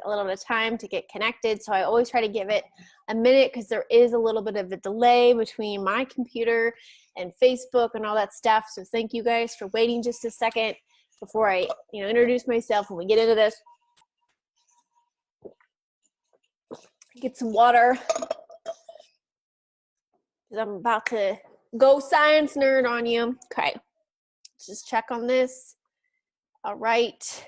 a little bit of time to get connected. So I always try to give it a minute because there is a little bit of a delay between my computer and Facebook and all that stuff. So thank you guys for waiting just a second before I, introduce myself when we get into this. Get some water because I'm about to go science nerd on you. Okay, let's just check on this. All right.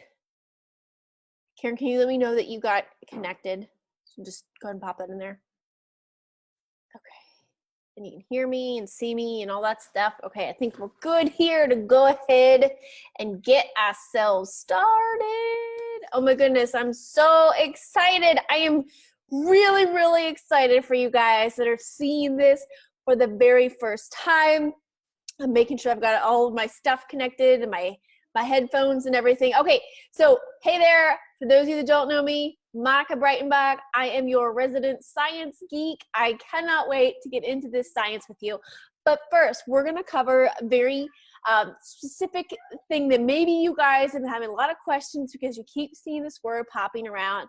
Karen, can you let me know that you got connected? So just go ahead and pop that in there. Okay. And you can hear me and see me and all that stuff. Okay, I think we're good here to go ahead and get ourselves started. Oh my goodness, I'm so excited. I am really, really excited for you guys that are seeing this for the very first time. I'm making sure I've got all of my stuff connected and my headphones and everything. Okay, so hey there. For those of you that don't know me, Monica Breitenbach. I am your resident science geek. I cannot wait to get into this science with you. But first, we're going to cover a very specific thing that maybe you guys have been having a lot of questions because you keep seeing this word popping around.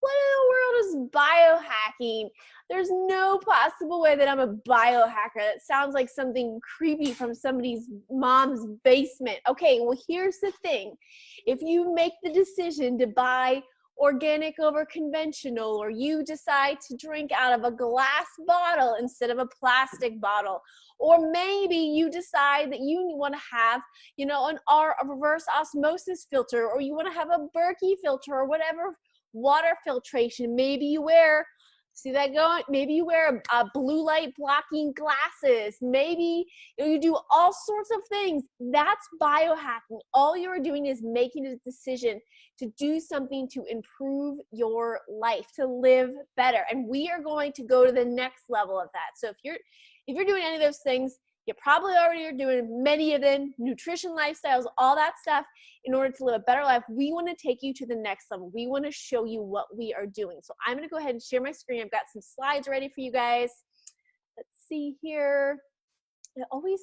What in the world is biohacking? There's no possible way that I'm a biohacker. That sounds like something creepy from somebody's mom's basement. Okay, well, here's the thing. If you make the decision to buy organic over conventional, or you decide to drink out of a glass bottle instead of a plastic bottle, or maybe you decide that you want to have, a reverse osmosis filter, or you want to have a Berkey filter, or whatever water filtration. Maybe you wear, see that going? Maybe you wear blue light blocking glasses. Maybe you do all sorts of things. That's biohacking. All you're doing is making a decision to do something to improve your life, to live better. And we are going to go to the next level of that. So if you're doing any of those things, you probably already are doing many of them, nutrition, lifestyles, all that stuff. In order to live a better life, we want to take you to the next level. We want to show you what we are doing. So I'm going to go ahead and share my screen. I've got some slides ready for you guys. Let's see here. I always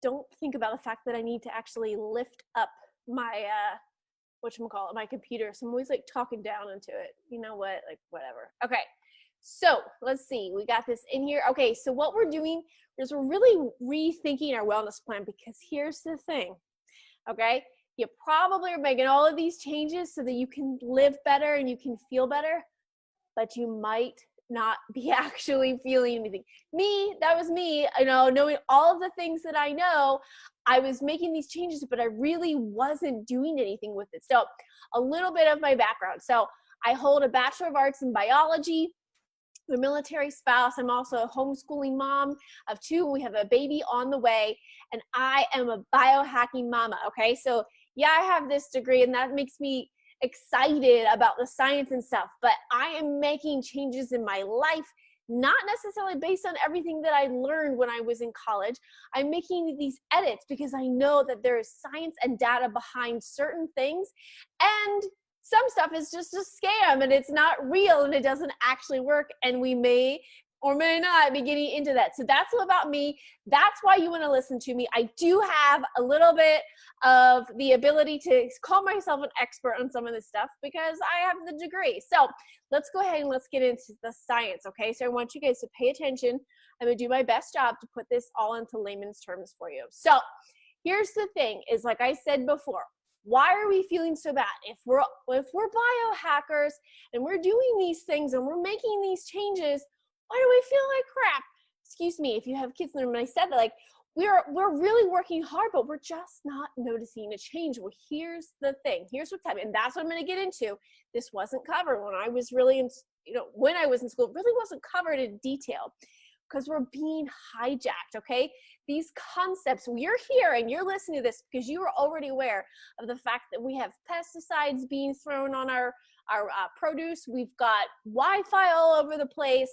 don't think about the fact that I need to actually lift up my, my computer. So I'm always like talking down into it. You know what? Like whatever. Okay. So let's see, we got this in here. Okay, so what we're doing is we're really rethinking our wellness plan, because here's the thing, okay? You probably are making all of these changes so that you can live better and you can feel better, but you might not be actually feeling anything. That was me, knowing all of the things that I know, I was making these changes, but I really wasn't doing anything with it. So a little bit of my background. So I hold a Bachelor of Arts in Biology. I'm a military spouse. I'm also a homeschooling mom of 2. We have a baby on the way, and I am a biohacking mama, okay? So yeah, I have this degree, and that makes me excited about the science and stuff, but I am making changes in my life, not necessarily based on everything that I learned when I was in college. I'm making these edits because I know that there is science and data behind certain things, and some stuff is just a scam and it's not real and it doesn't actually work, and we may or may not be getting into that. So that's all about me. That's why you want to listen to me. I do have a little bit of the ability to call myself an expert on some of this stuff because I have the degree. So let's go ahead and let's get into the science, okay? So I want you guys to pay attention. I'm going to do my best job to put this all into layman's terms for you. So here's the thing is, like I said before, why are we feeling so bad? If we're biohackers and we're doing these things and we're making these changes, why do we feel like crap? Excuse me, if you have kids in the room, and I said that, like, we're really working hard, but we're just not noticing a change. Well, here's the thing. Here's what's happening. And that's what I'm going to get into. This wasn't covered when I was really in, when I was in school. It really wasn't covered in detail because we're being hijacked, okay? These concepts, you're here and you're listening to this because you are already aware of the fact that we have pesticides being thrown on our produce. We've got Wi-Fi all over the place.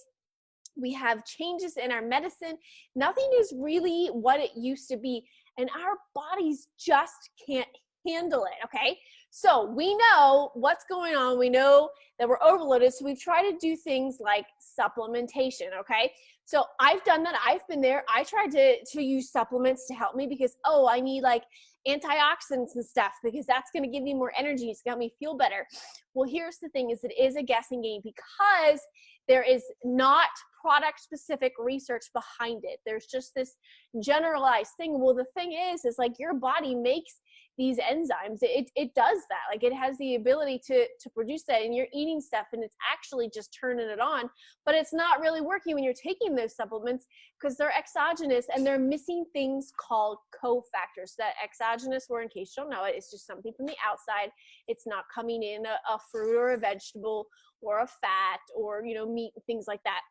We have changes in our medicine. Nothing is really what it used to be, and our bodies just can't handle it, okay? So we know what's going on. We know that we're overloaded. So we've tried to do things like supplementation, okay? So I've done that. I've been there. I tried to use supplements to help me because, oh, I need like antioxidants and stuff because that's going to give me more energy. It's going to help me feel better. Well, here's the thing is it is a guessing game because there is not product specific research behind it. There's just this generalized thing. Well, the thing is like your body makes these enzymes. It does that. Like it has the ability to produce that, and you're eating stuff and it's actually just turning it on, but it's not really working when you're taking those supplements because they're exogenous and they're missing things called cofactors. That exogenous word, in case you don't know it, it's just something from the outside. It's not coming in a fruit or a vegetable or a fat or, meat and things like that.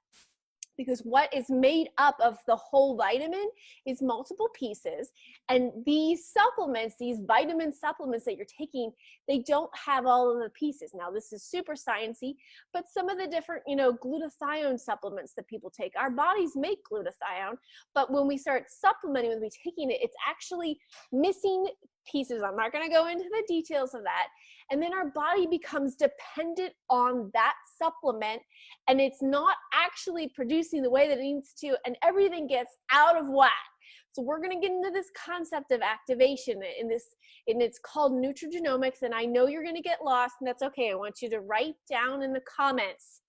Because what is made up of the whole vitamin is multiple pieces. And these supplements, these vitamin supplements that you're taking, they don't have all of the pieces. Now, this is super sciencey, but some of the different, glutathione supplements that people take, our bodies make glutathione, but when we start supplementing, when we taking it, it's actually missing pieces. I'm not going to go into the details of that. And then our body becomes dependent on that supplement, and it's not actually producing the way that it needs to, and everything gets out of whack. So we're going to get into this concept of activation, and it's called nutrigenomics. And I know you're going to get lost, and that's okay. I want you to write down in the comments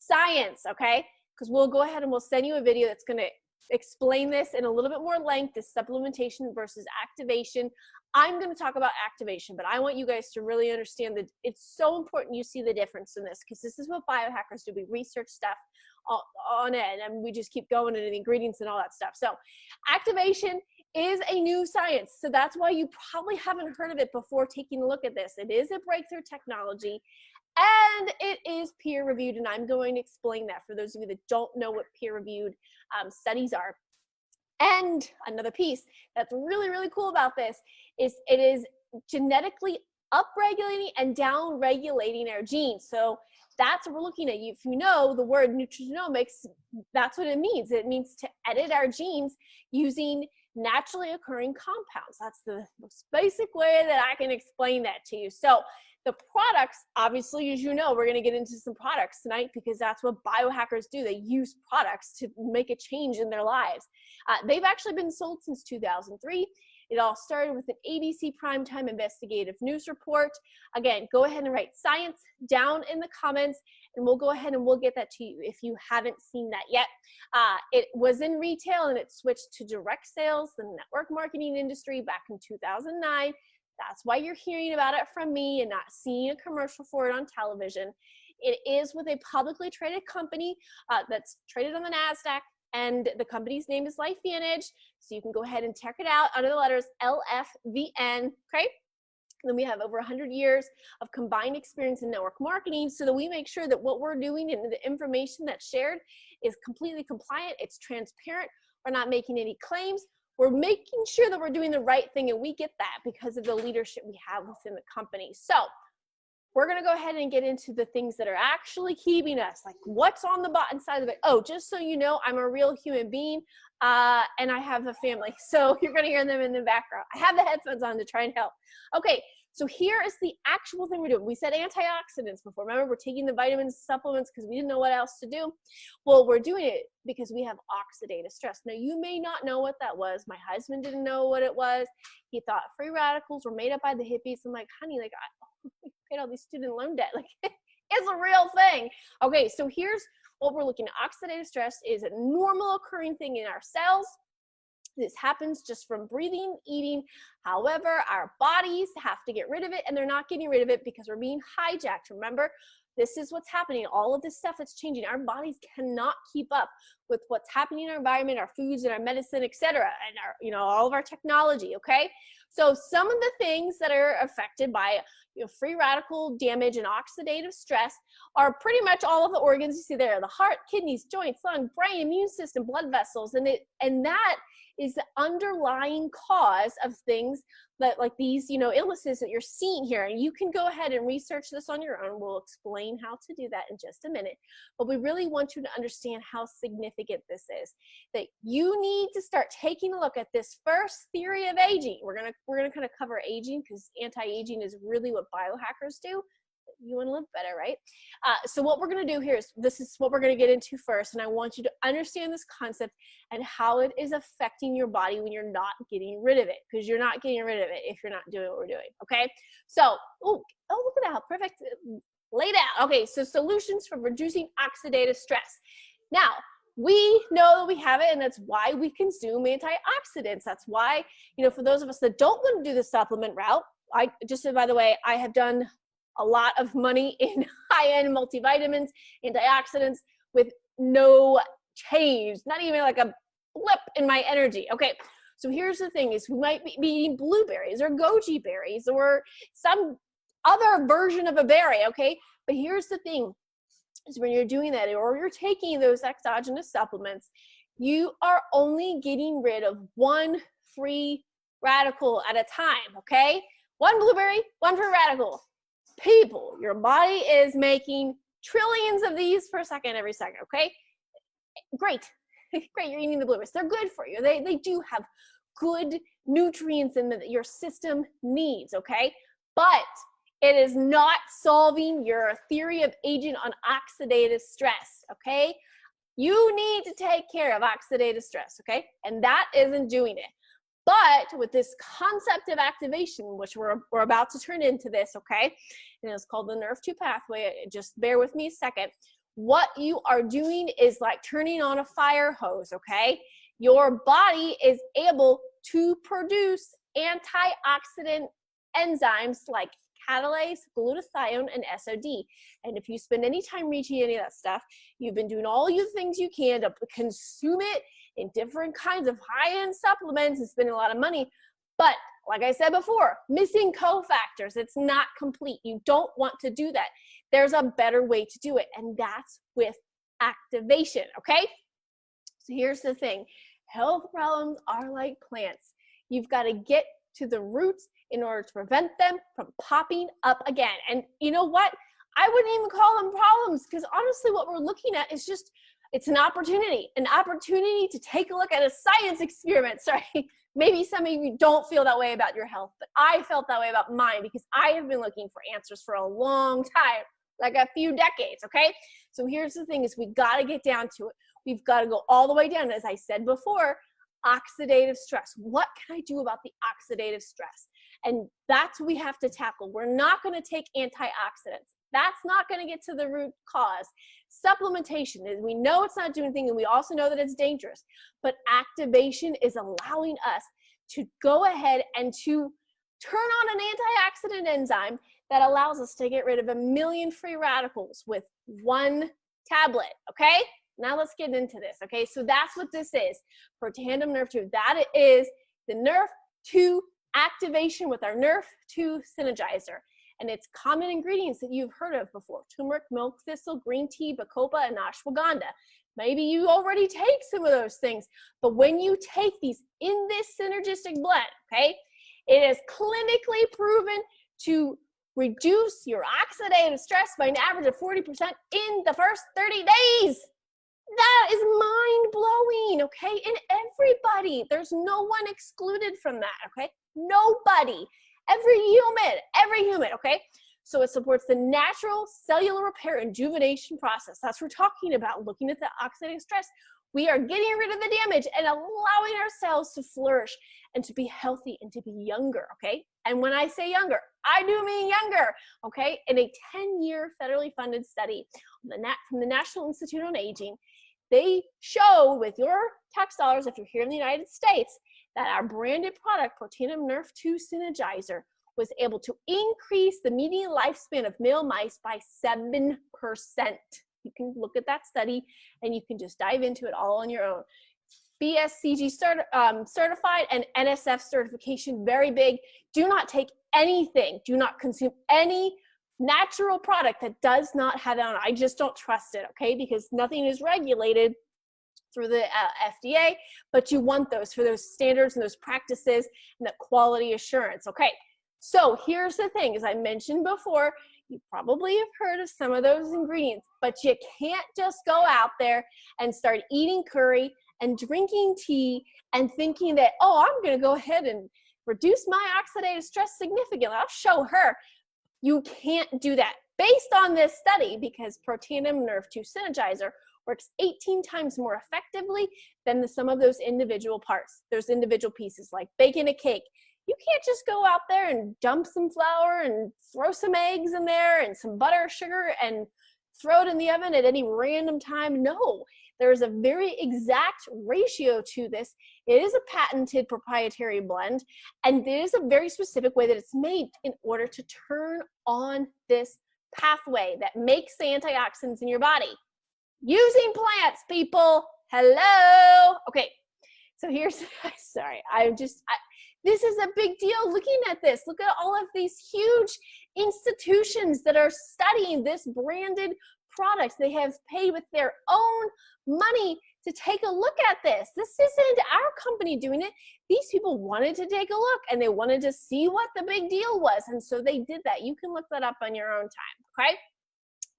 science, okay? Because we'll go ahead and we'll send you a video that's going to explain this in a little bit more length, this supplementation versus activation. I'm going to talk about activation, but I want you guys to really understand that it's so important you see the difference in this, because this is what biohackers do. We research stuff on it, and we just keep going into the ingredients and all that stuff. So activation is a new science. So that's why you probably haven't heard of it before taking a look at this. It is a breakthrough technology, and it is peer-reviewed, and I'm going to explain that for those of you that don't know what peer-reviewed studies are. And another piece that's really, really cool about this is it is genetically upregulating and downregulating our genes. So that's what we're looking at. If you know the word nutrigenomics, that's what it means. It means to edit our genes using naturally occurring compounds. That's the most basic way that I can explain that to you. So the products, obviously, as you know, we're going to get into some products tonight because that's what biohackers do. They use products to make a change in their lives. They've actually been sold since 2003. It all started with an ABC primetime investigative news report. Again, go ahead and write science down in the comments, and we'll go ahead and we'll get that to you if you haven't seen that yet. It was in retail, and it switched to direct sales, the network marketing industry, back in 2009. That's why you're hearing about it from me and not seeing a commercial for it on television. It is with a publicly traded company that's traded on the NASDAQ, and the company's name is LifeVantage. So you can go ahead and check it out under the letters LFVN, okay? And then we have over 100 years of combined experience in network marketing, so that we make sure that what we're doing and the information that's shared is completely compliant, it's transparent, we're not making any claims. We're making sure that we're doing the right thing, and we get that because of the leadership we have within the company. So we're going to go ahead and get into the things that are actually keeping us, like what's on the bottom side of it. Oh, just so you know, I'm a real human being, and I have a family. So you're going to hear them in the background. I have the headphones on to try and help. Okay, so here is the actual thing we're doing. We said antioxidants before. Remember, we're taking the vitamins, supplements, because we didn't know what else to do. Well, we're doing it because we have oxidative stress. Now, you may not know what that was. My husband didn't know what it was. He thought free radicals were made up by the hippies. I'm like, honey, like, I paid all these student loan debt. Like, it's a real thing. Okay, so here's what we're looking at. Oxidative stress is a normal occurring thing in our cells. This happens just from breathing, eating. However, our bodies have to get rid of it, and they're not getting rid of it because we're being hijacked. Remember, this is what's happening. All of this stuff that's changing. Our bodies cannot keep up with what's happening in our environment, our foods and our medicine, etc., and our, all of our technology, okay? So some of the things that are affected by free radical damage and oxidative stress are pretty much all of the organs you see there: the heart, kidneys, joints, lung, brain, immune system, blood vessels, and that is the underlying cause of things that, like these, illnesses that you're seeing here. And you can go ahead and research this on your own. We'll explain how to do that in just a minute. But we really want you to understand how significant this is, that you need to start taking a look at this first theory of aging. We're going to we're going to kind of cover aging because anti-aging is really what biohackers do. You want to live better, right? So what we're going to do here is, this is what we're going to get into first. And I want you to understand this concept and how it is affecting your body when you're not getting rid of it, because you're not getting rid of it if you're not doing what we're doing. Okay. So, oh, look at that. How perfect laid out. Okay. So solutions for reducing oxidative stress. Now, we know that we have it, and that's why we consume antioxidants. That's why, you know, for those of us that don't want to do the supplement route, I just, by the way, I have done a lot of money in high-end multivitamins, antioxidants with no change, not even like a blip in my energy. Okay, so here's the thing is we might be eating blueberries or goji berries or some other version of a berry, okay? But here's the thing is when you're doing that or you're taking those exogenous supplements, you are only getting rid of one free radical at a time, okay? One blueberry, one free radical. People, your body is making trillions of these per second every second, okay? Great. Great, you're eating the blueberries. They're good for you. They do have good nutrients in them that your system needs, okay? But it is not solving your theory of aging on oxidative stress, okay? You need to take care of oxidative stress, okay? And that isn't doing it. But with this concept of activation, which we're about to turn into this, okay? And it's called the Nerve-2 pathway. Just bear with me a second. What you are doing is like turning on a fire hose, okay? Your body is able to produce antioxidant enzymes like catalase, glutathione, and SOD. And if you spend any time reaching any of that stuff, you've been doing all the things you can to consume it in different kinds of high-end supplements and spending a lot of money. But like I said before, missing cofactors, it's not complete. You don't want to do that. There's a better way to do it, and that's with activation, okay? So here's the thing. Health problems are like plants. You've got to get to the roots in order to prevent them from popping up again. And you know what? I wouldn't even call them problems, because honestly what we're looking at is just, it's an opportunity to take a look at a science experiment. Sorry, maybe some of you don't feel that way about your health, but I felt that way about mine because I have been looking for answers for a long time, like a few decades, okay? So here's the thing is we got to get down to it. We've got to go all the way down. As I said before, oxidative stress. What can I do about the oxidative stress? And that's what we have to tackle. We're not going to take antioxidants. That's not going to get to the root cause. Supplementation is, we know it's not doing anything, and we also know that it's dangerous, but activation is allowing us to go ahead and to turn on an antioxidant enzyme that allows us to get rid of 1 million free radicals with one tablet, okay? Now let's get into this, okay? So that's what this is for Tandem Nerve-2. That is the Nerve-2 activation with our Nerve-2 Synergizer. And it's common ingredients that you've heard of before: turmeric, milk thistle, green tea, bacopa, and ashwagandha. Maybe you already take some of those things, but when you take these in this synergistic blend, okay, it is clinically proven to reduce your oxidative stress by an average of 40% in the first 30 days. That is mind-blowing, okay? And everybody, there's no one excluded from that, okay? Nobody. Every human, okay? So it supports the natural cellular repair and rejuvenation process. That's what we're talking about, looking at the oxidative stress. We are getting rid of the damage and allowing ourselves to flourish and to be healthy and to be younger, okay? And when I say younger, I do mean younger, okay? In a 10-year federally funded study from the National Institute on Aging, they show with your tax dollars, if you're here in the United States, that our branded product, Tandem Nerve-2 Synergizer, was able to increase the median lifespan of male mice by 7%. You can look at that study and you can just dive into it all on your own. BSCG certified and NSF certification, very big. Do not take anything, do not consume any natural product that does not have it on. I just don't trust it, okay? Because nothing is regulated through the FDA, but you want those for those standards and those practices and that quality assurance, okay? So here's the thing, as I mentioned before, you probably have heard of some of those ingredients, but you can't just go out there and start eating curry and drinking tea and thinking that, oh, I'm gonna go ahead and reduce my oxidative stress significantly. I'll show her. You can't do that based on this study because Protandim Nerve 2 Synergizer works 18 times more effectively than the sum of those individual parts, those individual pieces, like baking a cake. You can't just go out there and dump some flour and throw some eggs in there and some butter, sugar, and throw it in the oven at any random time. No, there's a very exact ratio to this. It is a patented proprietary blend, and there is a very specific way that it's made in order to turn on this pathway that makes the antioxidants in your body. Using plants, people. Hello. Okay, so here's, sorry, this is a big deal looking at this. Look at all of these huge institutions that are studying this branded product. They have paid with their own money to take a look at this. This isn't our company doing it. These people wanted to take a look and they wanted to see what the big deal was. And so they did that. You can look that up on your own time, okay?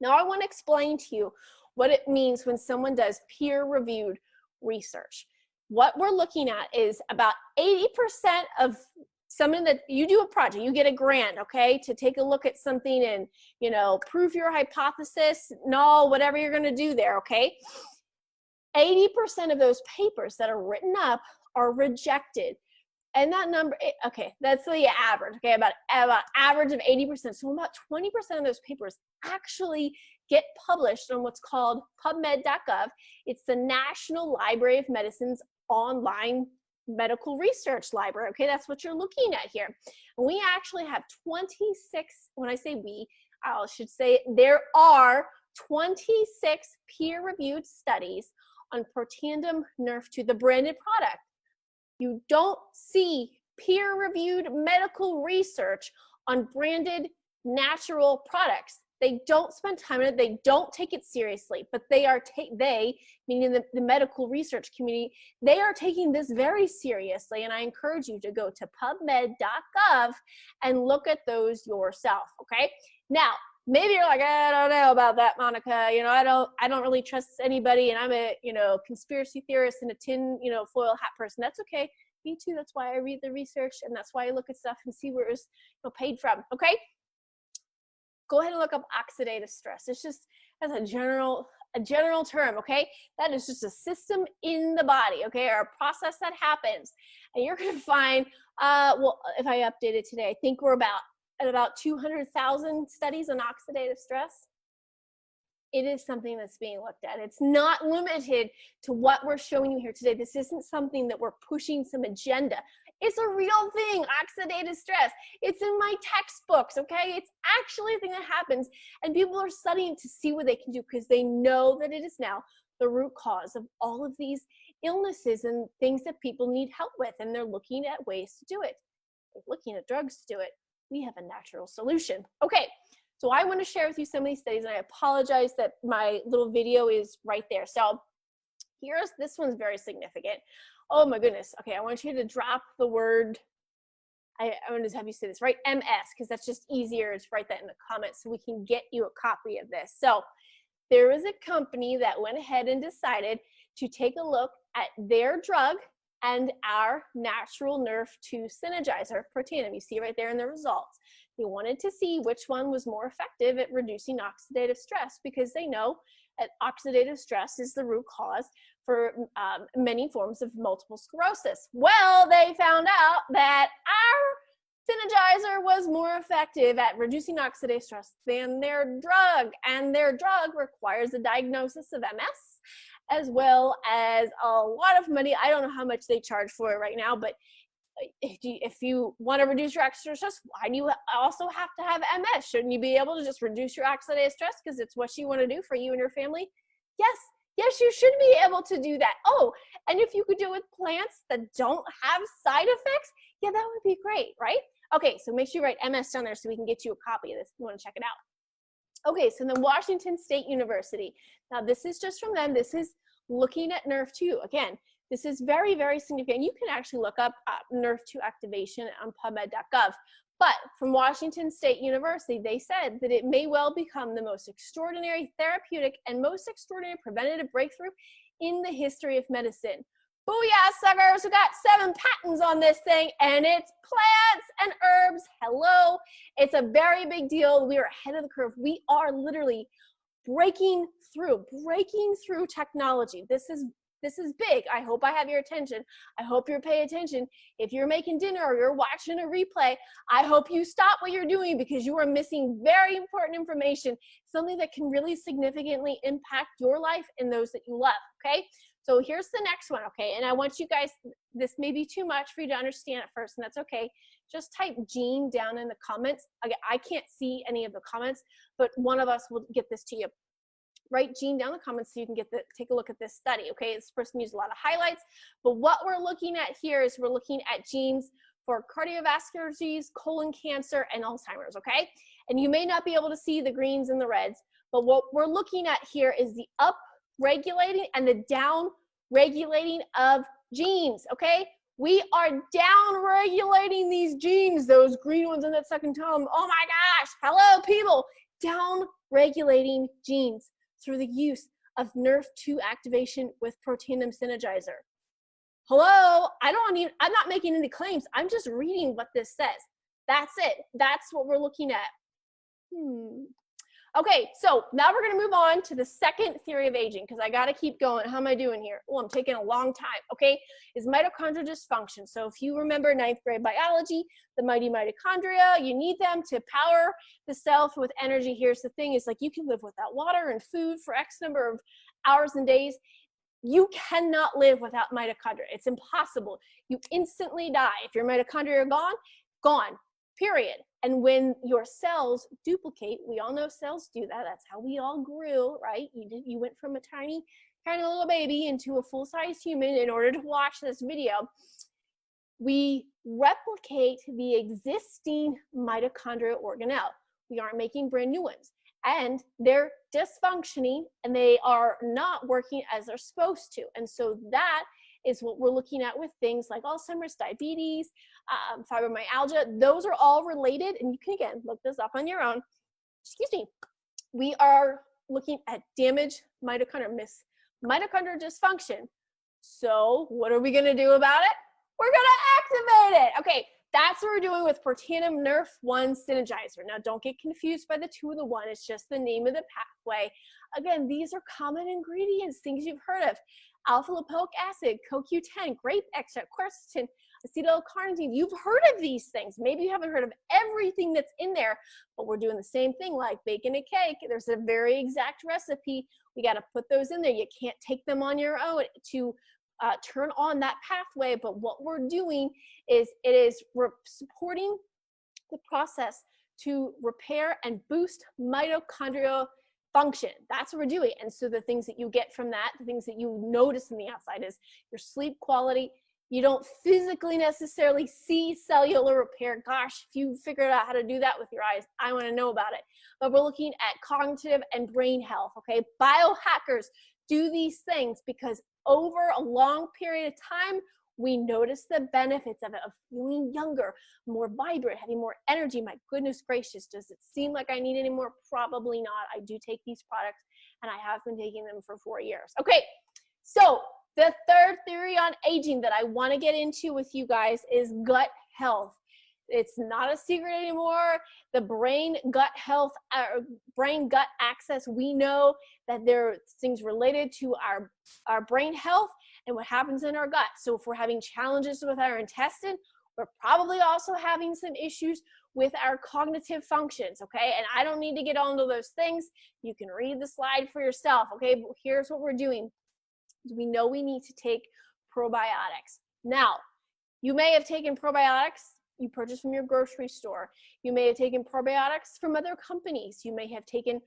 Now I want to explain to you what it means when someone does peer-reviewed research. What we're looking at is about 80% of something that you do a project, you get a grant, okay, to take a look at something and, you know, prove your hypothesis, null, whatever you're going to do there, okay? 80% of those papers that are written up are rejected. And that number, okay, that's the average, okay, about average of 80%. So about 20% of those papers actually get published on what's called PubMed.gov. It's the National Library of Medicine's online medical research library, okay? That's what you're looking at here. And we actually have 26, when I say we, I should say there are 26 peer-reviewed studies on Protandim Nerve 2, the branded product. You don't see peer-reviewed medical research on branded natural products. They don't spend time on it. They don't take it seriously, but they are, meaning the medical research community, they are taking this very seriously. And I encourage you to go to PubMed.gov and look at those yourself, okay? Now, maybe you're like, I don't know about that, Monica. You know, I don't really trust anybody, and I'm a, you know, conspiracy theorist and a tin, you know, foil hat person. That's okay. Me too. That's why I read the research, and that's why I look at stuff and see where it's, you know, paid from. Okay. Go ahead and look up oxidative stress. It's just as a general term. Okay. That is just a system in the body. Okay, or a process that happens, and you're gonna find. Well, if I update it today, I think we're at about 200,000 studies on oxidative stress. It is something that's being looked at. It's not limited to what we're showing you here today. This isn't something that we're pushing some agenda. It's a real thing, oxidative stress. It's in my textbooks, okay? It's actually a thing that happens, and people are studying to see what they can do because they know that it is now the root cause of all of these illnesses and things that people need help with, and they're looking at ways to do it. They're looking at drugs to do it. We have a natural solution. Okay, so I want to share with you some of these studies, and I apologize that my little video is right there. So this one's very significant. Oh my goodness. Okay, I want you to drop the word, I want to have you say this, right? MS, because that's just easier to write that in the comments so we can get you a copy of this. So there is a company that went ahead and decided to take a look at their drug and our natural nerve 2 synergizer, Protandim. You see right there in the results. They wanted to see which one was more effective at reducing oxidative stress because they know that oxidative stress is the root cause for many forms of multiple sclerosis. Well, they found out that our synergizer was more effective at reducing oxidative stress than their drug, and their drug requires a diagnosis of MS, as well as a lot of money. I don't know how much they charge for it right now, but if you want to reduce your oxidative stress, why do you also have to have MS? Shouldn't you be able to just reduce your oxidative stress because it's what you want to do for you and your family? Yes, you should be able to do that. Oh, and if you could do it with plants that don't have side effects, yeah, that would be great, right? Okay, so make sure you write MS down there so we can get you a copy of this if you want to check it out. Okay, so then Washington State University. Now this is just from them. This is looking at Nerve 2. Again, this is very, very significant. You can actually look up Nerve 2 activation on PubMed.gov. But from Washington State University, they said that it may well become the most extraordinary therapeutic and most extraordinary preventative breakthrough in the history of medicine. Booyah, suckers. We got 7 patents on this thing, and it's plants and herbs. Hello. It's a very big deal. We are ahead of the curve. We are literally breaking through technology. This is big. I hope I have your attention. I hope you're paying attention. If you're making dinner or you're watching a replay, I hope you stop what you're doing because you are missing very important information, something that can really significantly impact your life and those that you love, okay? So here's the next one, okay? And I want you guys, this may be too much for you to understand at first, and that's okay. Just type Jean down in the comments. I can't see any of the comments, but one of us will get this to you. Write Jean down in the comments so you can take a look at this study, okay? This person used a lot of highlights, but what we're looking at here is we're looking at genes for cardiovascular disease, colon cancer, and Alzheimer's, okay? And you may not be able to see the greens and the reds, but what we're looking at here is the up-regulating and the down-regulating of genes, okay? We are down-regulating these genes, those green ones in that second column. Oh my gosh, hello people, down-regulating genes through the use of NRF2 activation with protein synergizer. Hello, I'm not making any claims. I'm just reading what this says. That's it. That's what we're looking at. Okay, so now we're gonna move on to the second theory of aging because I gotta keep going. How am I doing here? Oh, I'm taking a long time, okay? Is mitochondrial dysfunction. So if you remember 9th grade biology, the mighty mitochondria, you need them to power the cell with energy. Here's the thing, is like you can live without water and food for X number of hours and days. You cannot live without mitochondria. It's impossible. You instantly die. If your mitochondria are gone, period. And when your cells duplicate, we all know cells do that. That's how we all grew, right? You went from a tiny little baby into a full-size human in order to watch this video. We replicate the existing mitochondrial organelle. We aren't making brand new ones. And they're dysfunctioning and they are not working as they're supposed to. And so that is what we're looking at with things like Alzheimer's, diabetes, fibromyalgia. Those are all related, and you can, again, look this up on your own. Excuse me. We are looking at damaged mitochondria, mitochondrial dysfunction. So what are we going to do about it? We're going to activate it. Okay, that's what we're doing with Protandim NRF1 synergizer. Now, don't get confused by the 2 and the 1. It's just the name of the pathway. Again, these are common ingredients, things you've heard of. Alpha-lipoic acid, CoQ10, grape extract, quercetin, acetyl-carnitine. You've heard of these things. Maybe you haven't heard of everything that's in there, but we're doing the same thing like baking a cake. There's a very exact recipe. We got to put those in there. You can't take them on your own to turn on that pathway, but what we're doing is supporting the process to repair and boost mitochondrial function. That's what we're doing. And so the things that you get from that, the things that you notice in the outside is your sleep quality. You don't physically necessarily see cellular repair. Gosh, if you figured out how to do that with your eyes, I want to know about it. But we're looking at cognitive and brain health, okay? Biohackers do these things because over a long period of time, we notice the benefits of it, of feeling younger, more vibrant, having more energy. My goodness gracious, does it seem like I need any more? Probably not. I do take these products, and I have been taking them for 4 years. Okay, so the third theory on aging that I want to get into with you guys is gut health. It's not a secret anymore. The brain-gut health, brain-gut axis, we know that there are things related to our brain health and what happens in our gut. So if we're having challenges with our intestine, we're probably also having some issues with our cognitive functions, okay? And I don't need to get onto those things. You can read the slide for yourself, okay? But here's what we're doing. We know we need to take probiotics. Now, you may have taken probiotics you purchased from your grocery store. You may have taken probiotics from other companies. You may have taken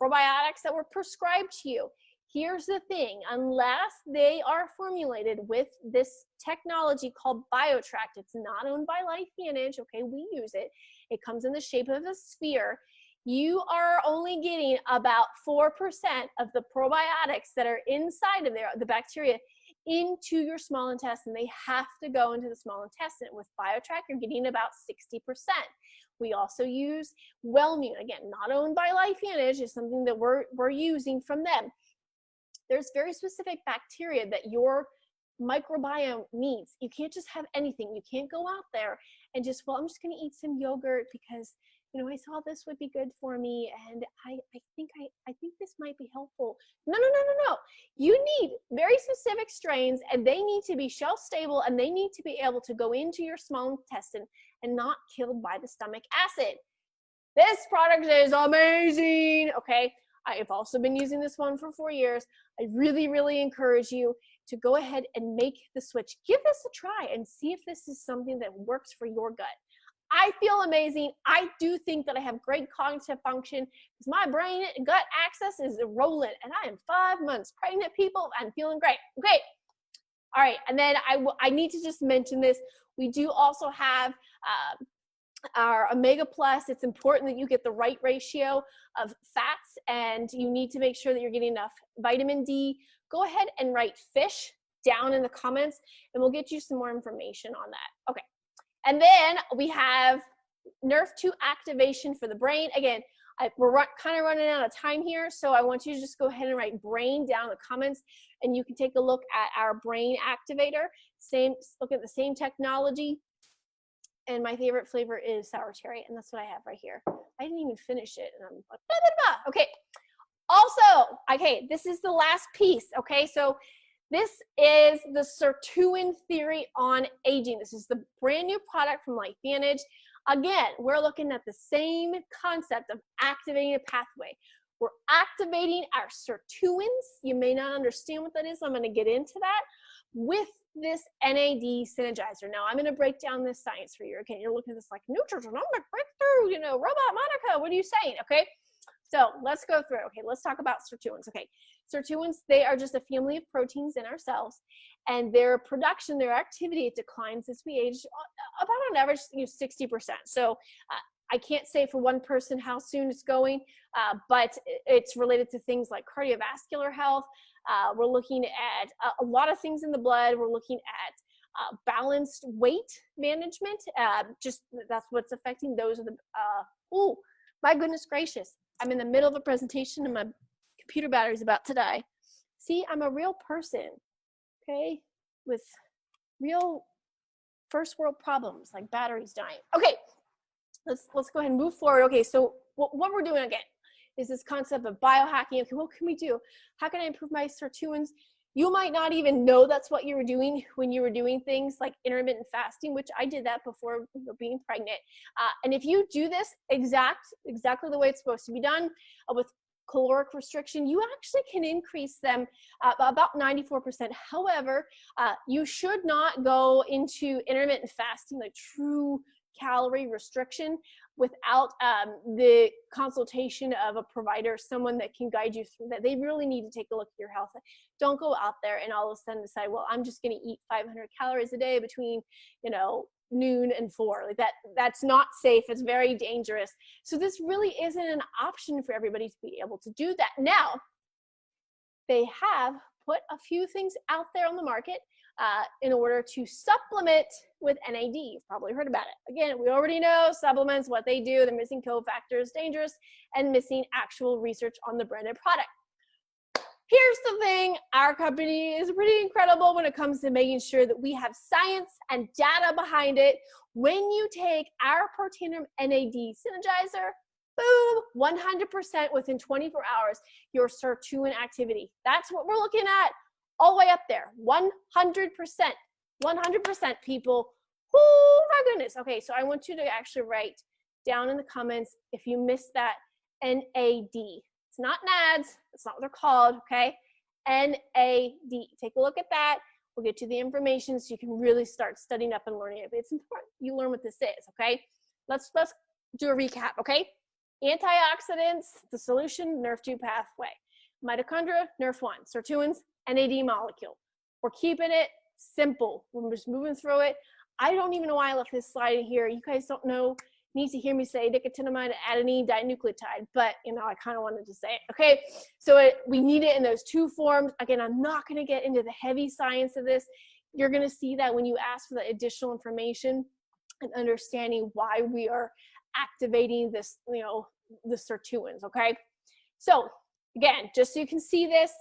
probiotics that were prescribed to you. Here's the thing, unless they are formulated with this technology called BioTract, it's not owned by LifeVantage, okay, we use it. It comes in the shape of a sphere. You are only getting about 4% of the probiotics that are inside of there, the bacteria, into your small intestine. They have to go into the small intestine. With BioTract, you're getting about 60%. We also use Wellmune, again, not owned by LifeVantage, it's something that we're using from them. There's very specific bacteria that your microbiome needs. You can't just have anything. You can't go out there and just, well, I'm just going to eat some yogurt because, you know, I saw this would be good for me, and I think this might be helpful. No. You need very specific strains, and they need to be shelf stable, and they need to be able to go into your small intestine and not killed by the stomach acid. This product is amazing. Okay, I have also been using this one for 4 years. I really encourage you to go ahead and make the switch. Give this a try and see if this is something that works for your gut. I feel amazing. I do think that I have great cognitive function because my brain and gut axis is rolling, and I am 5 months pregnant, people. I'm feeling great. Okay. All right. And then I need to just mention this. We do also have our Omega Plus. It's important that you get the right ratio of fats, and you need to make sure that you're getting enough vitamin D. Go ahead and write fish down in the comments, and we'll get you some more information on that. Okay. And then we have NRF2 activation for the brain. Again, we're kind of running out of time here, so I want you to just go ahead and write brain down in the comments, and you can take a look at our brain activator. Look at the same technology. And my favorite flavor is sour cherry, and that's what I have right here. I didn't even finish it, and I'm like, blah, blah, blah. Okay. Also, okay, this is the last piece. Okay, so this is the sirtuin theory on aging. This is the brand new product from LifeVantage. Again, we're looking at the same concept of activating a pathway. We're activating our sirtuins. You may not understand what that is. I'm going to get into that with this NAD synergizer. Now, I'm going to break down this science for you. Okay, you're looking at this like nutrigenomic breakthrough, you know, Robot Monica, what are you saying? Okay, so let's go through. Okay, let's talk about sirtuins. Okay, sirtuins, they are just a family of proteins in our cells, and their production, their activity, it declines as we age about on average 60%. So I can't say for one person how soon it's going, but it's related to things like cardiovascular health. We're looking at a lot of things in the blood. We're looking at balanced weight management. Just that's what's affecting those of the, oh, my goodness gracious. I'm in the middle of a presentation and my computer battery is about to die. See, I'm a real person, okay, with real first world problems like batteries dying. Okay, let's go ahead and move forward. Okay, so what we're doing again is this concept of biohacking. Okay, what can we do? How can I improve my sirtuins? You might not even know that's what you were doing when you were doing things like intermittent fasting, which I did that before being pregnant. And if you do this exactly the way it's supposed to be done with caloric restriction, you actually can increase them about 94%. However, you should not go into intermittent fasting, like true calorie restriction, without the consultation of a provider, someone that can guide you through that. They really need to take a look at your health. Don't go out there and all of a sudden decide, well, I'm just going to eat 500 calories a day between, you know, noon and 4. Like that's not safe. It's very dangerous. So this really isn't an option for everybody to be able to do that. Now, they have put a few things out there on the market in order to supplement with NAD. You've probably heard about it. Again, we already know supplements, what they do. They're missing cofactors, dangerous, and missing actual research on the branded product. Here's the thing, our company is pretty incredible when it comes to making sure that we have science and data behind it. When you take our Protein NAD Synergizer, boom, 100% within 24 hours, your sirtuin activity. That's what we're looking at, all the way up there, 100%, 100% people. Oh my goodness. Okay, so I want you to actually write down in the comments if you missed that NAD. It's not NADs, that's not what they're called, okay? NAD, take a look at that. We'll get you the information so you can really start studying up and learning it. But it's important you learn what this is, okay? Let's do a recap, okay? Antioxidants, the solution, NRF2 pathway. Mitochondria, NRF1. Sirtuins, NAD molecule. We're keeping it simple. We're just moving through it. I don't even know why I left this slide in here. You guys don't need to hear me say nicotinamide adenine dinucleotide, but you know, I kind of wanted to say it. Okay, so we need it in those two forms. Again, I'm not going to get into the heavy science of this. You're going to see that when you ask for the additional information and understanding why we are activating this, you know, the sirtuins. Okay, so again, just so you can see this,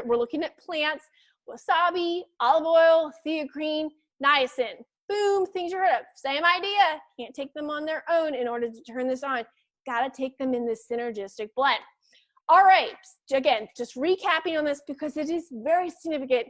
we're looking at plants. wasabi, olive oil, theocrine, niacin. Boom, things you heard of. Same idea. Can't take them on their own in order to turn this on. Got to take them in this synergistic blend. All right, again, just recapping on this because it is very significant.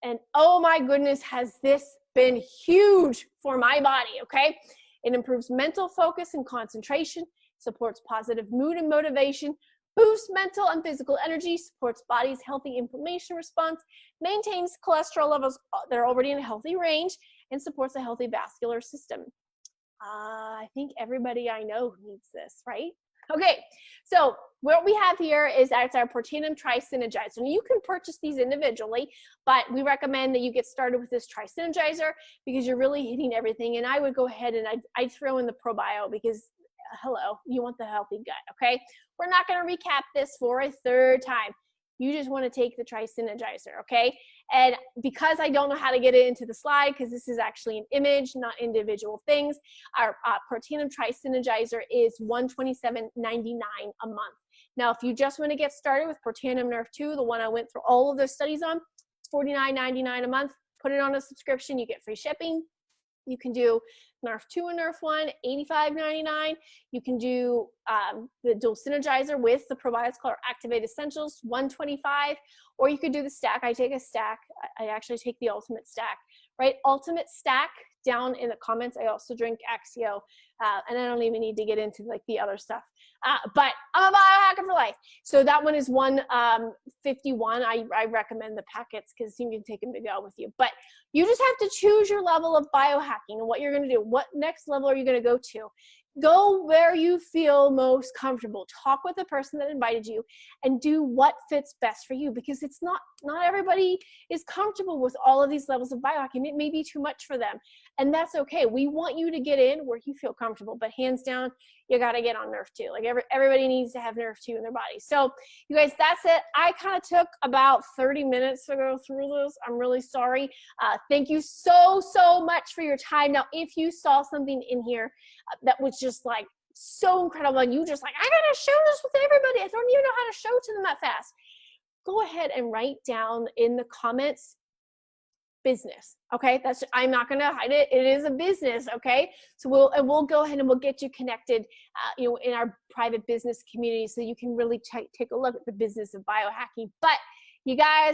And oh my goodness, has this been huge for my body, okay? It improves mental focus and concentration, supports positive mood and motivation, boosts mental and physical energy, supports body's healthy inflammation response, maintains cholesterol levels that are already in a healthy range, and supports a healthy vascular system. I think everybody I know needs this, right? Okay, so what we have here is it's our Protandim Tri-Synergizer. And you can purchase these individually, but we recommend that you get started with this Tri-Synergizer because you're really hitting everything. And I would go ahead and I'd throw in the ProBio because, hello, you want the healthy gut, okay? We're not going to recap this for a third time. You just want to take the Tri-Synergizer, okay? And because I don't know how to get it into the slide, because this is actually an image, not individual things, our Protandim Tri-Synergizer is $127.99 a month. Now, if you just want to get started with Protandim Nerve 2, the one I went through all of those studies on, it's $49.99 a month. Put it on a subscription, you get free shipping. You can do Nerf 2 and Nerf 1, $85.99. You can do the dual synergizer with the probiotics called Activate Essentials, $125. Or you could do the stack. I take a stack. I actually take the ultimate stack, right? Ultimate stack down in the comments. I also drink Axio, and I don't even need to get into like the other stuff. But I'm a biohacker for life. So that one is $151. I recommend the packets because you can take them to go with you. But you just have to choose your level of biohacking and what you're going to do. What next level are you going to go to? Go where you feel most comfortable. Talk with the person that invited you and do what fits best for you because it's not everybody is comfortable with all of these levels of biohacking. It may be too much for them, and that's okay. We want you to get in where you feel comfortable, but hands down, you got to get on Nerve 2. Like everybody needs to have Nerve 2 in their body. So you guys, that's it. I kind of took about 30 minutes to go through this. I'm really sorry. Thank you so much for your time. Now, if you saw something in here that was just like so incredible and you just like, I gotta share this with everybody, I don't even know how to show to them that fast, go ahead and write down in the comments business. Okay, I'm not gonna hide it. It is a business. Okay, so we'll go ahead and we'll get you connected in our private business community so you can really take a look at the business of biohacking. But you guys,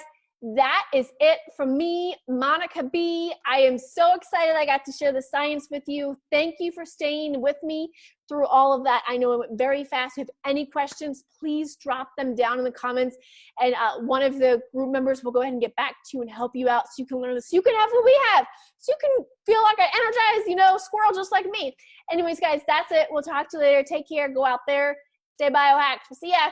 that is it from me, Monica B. I am so excited I got to share the science with you. Thank you for staying with me through all of that. I know it went very fast. If you have any questions, please drop them down in the comments. And one of the group members will go ahead and get back to you and help you out so you can learn this. So you can have what we have. So you can feel like an energized, squirrel just like me. Anyways, guys, that's it. We'll talk to you later. Take care. Go out there. Stay biohacked. We'll see ya.